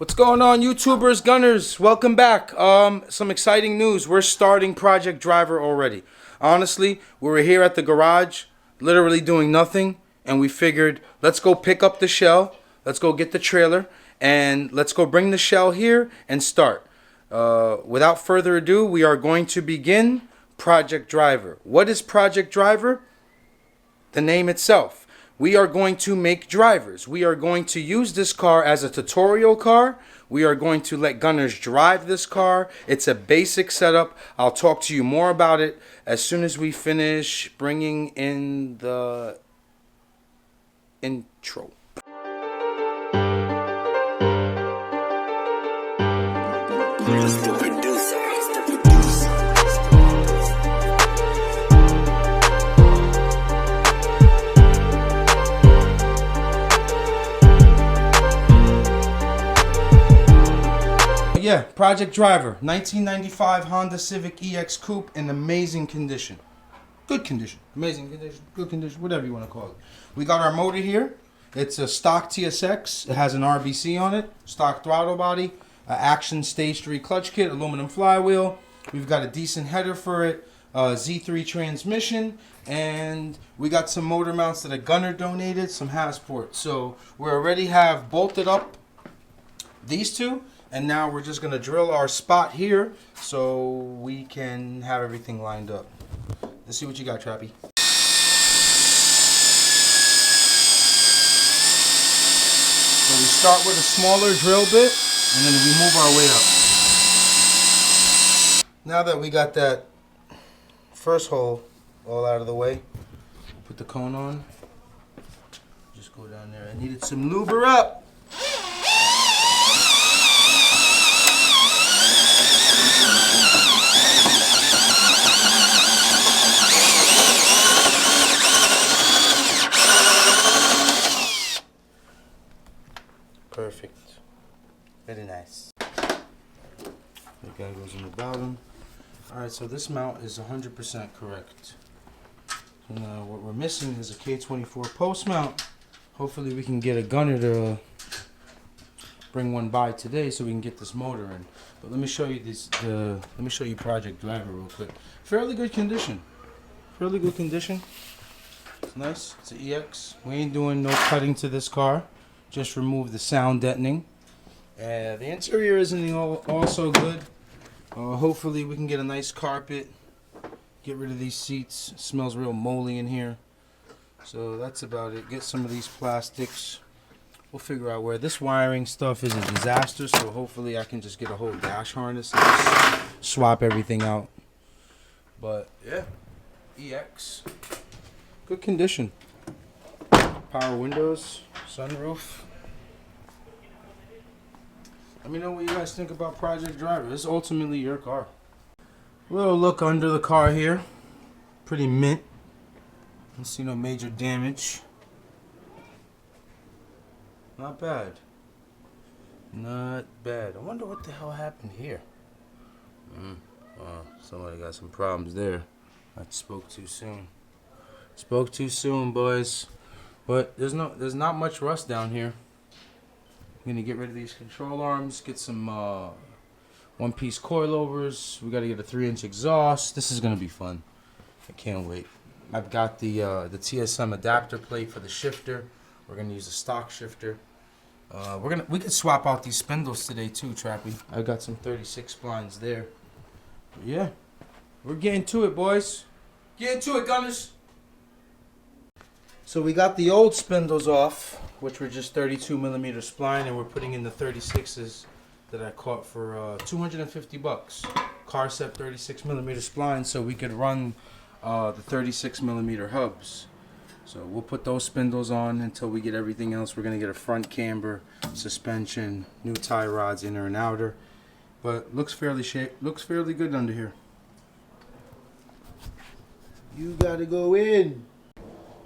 What's going on, YouTubers, Gunners? Welcome back. Some exciting news. We're starting Project Driver already. Honestly, we were here at the garage, literally doing nothing, and we figured, let's go pick up the shell, let's go get the trailer, and let's go bring the shell here and start. Without further ado, we are going to begin Project Driver. What is Project Driver? The name itself. We are going to make drivers. We are going to use this car as a tutorial car. We are going to let Gunners drive this car. It's a basic setup. I'll talk to you more about it as soon as we finish bringing in the intro. Yeah, Project Driver, 1995 Honda Civic EX Coupe in amazing condition. Good condition, amazing condition, good condition, whatever you want to call it. We got our motor here. It's a stock TSX. It has an RBC on it, stock throttle body, Action Stage 3 clutch kit, aluminum flywheel. We've got a decent header for it, Z3 transmission, and we got some motor mounts that a gunner donated, some Hasport. So we already have bolted up these two. And now we're just going to drill our spot here so we can have everything lined up. Let's see what you got, Trappy. So we start with a smaller drill bit and then we move our way up. Now that we got that first hole all out of the way, put the cone on. Just go down there. I needed some luber up. Perfect. Very nice. The guy goes in the bottom. Alright, so this mount is 100% correct. So now what we're missing is a K24 post mount. Hopefully we can get a gunner to bring one by today so we can get this motor in. But let me show you this. Let me show you Project Driver real quick. Fairly good condition. Fairly good condition. It's nice. It's an EX. We ain't doing no cutting to this car. Just remove the sound deadening. The interior isn't also good. Hopefully we can get a nice carpet. Get rid of these seats. It smells real moldy in here. So that's about it. Get some of these plastics. We'll figure out where. This wiring stuff is a disaster, so hopefully I can just get a whole dash harness and just swap everything out. But yeah, EX. Good condition. Power windows, sunroof. Let me know what you guys think about Project Driver. This is ultimately your car. Little look under the car here. Pretty mint. Don't see no major damage. Not bad. Not bad. I wonder what the hell happened here. Somebody got some problems there. I spoke too soon. Spoke too soon, boys. But there's not much rust down here. I'm gonna get rid of these control arms, get some one-piece coilovers. We gotta get a 3-inch exhaust. This is gonna be fun. I can't wait. I've got the TSM adapter plate for the shifter. We're gonna use a stock shifter. We could swap out these spindles today too, Trappy. I got some 36 splines there. But yeah, we're getting to it, boys. Get into it, Gunners. So we got the old spindles off, which were just 32mm spline, and we're putting in the 36s that I caught for 250 bucks. Carcep 36mm spline, so we could run the 36mm hubs. So we'll put those spindles on until we get everything else. We're gonna get a front camber, suspension, new tie rods, inner and outer. But looks fairly good under here. You gotta go in.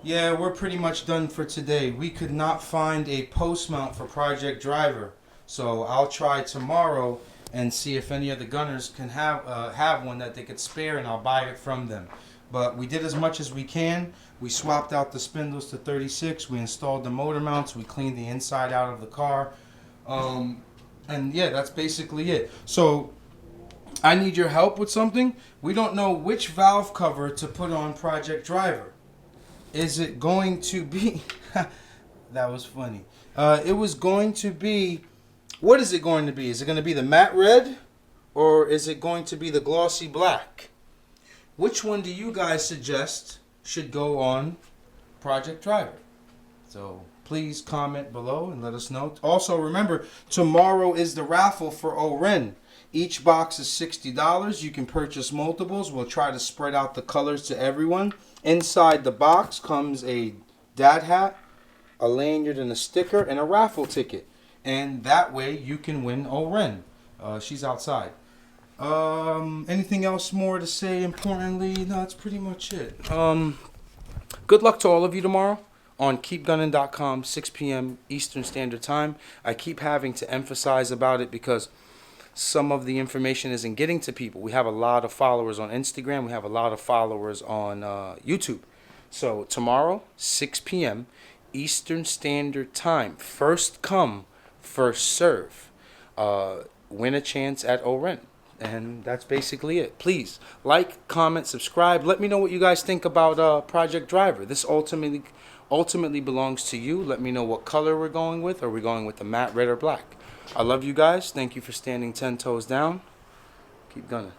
Yeah, we're pretty much done for today. We could not find a post mount for Project Driver, so I'll try tomorrow and see if any of the gunners can have one that they could spare, and I'll buy it from them. But we did as much as we can. We swapped out the spindles to 36. We installed the motor mounts. We cleaned the inside out of the car. And yeah, that's basically it. So I need your help with something. We don't know which valve cover to put on Project Driver. Is it going to be... That was funny. It was going to be... What is it going to be? Is it going to be the matte red? Or is it going to be the glossy black? Which one do you guys suggest should go on Project Driver? So please comment below and let us know. Also remember, tomorrow is the raffle for Oren. Each box is $60. You can purchase multiples. We'll try to spread out the colors to everyone. Inside the box comes a dad hat, a lanyard and a sticker, and a raffle ticket. And that way you can win Oren. She's outside. Anything else more to say importantly? No, that's pretty much it. Good luck to all of you tomorrow on keepgunning.com, 6 p.m. Eastern Standard Time. I keep having to emphasize about it because some of the information isn't getting to people. We have a lot of followers on Instagram. We have a lot of followers on YouTube. So tomorrow, 6 p.m. Eastern Standard Time. First come, first serve. Win a chance at Oren. And that's basically it. Please like, comment, subscribe. Let me know what you guys think about Project Driver. This ultimately belongs to you. Let me know what color we're going with. Are we going with the matte red or black? I love you guys. Thank you for standing 10 toes down. Keep gunning.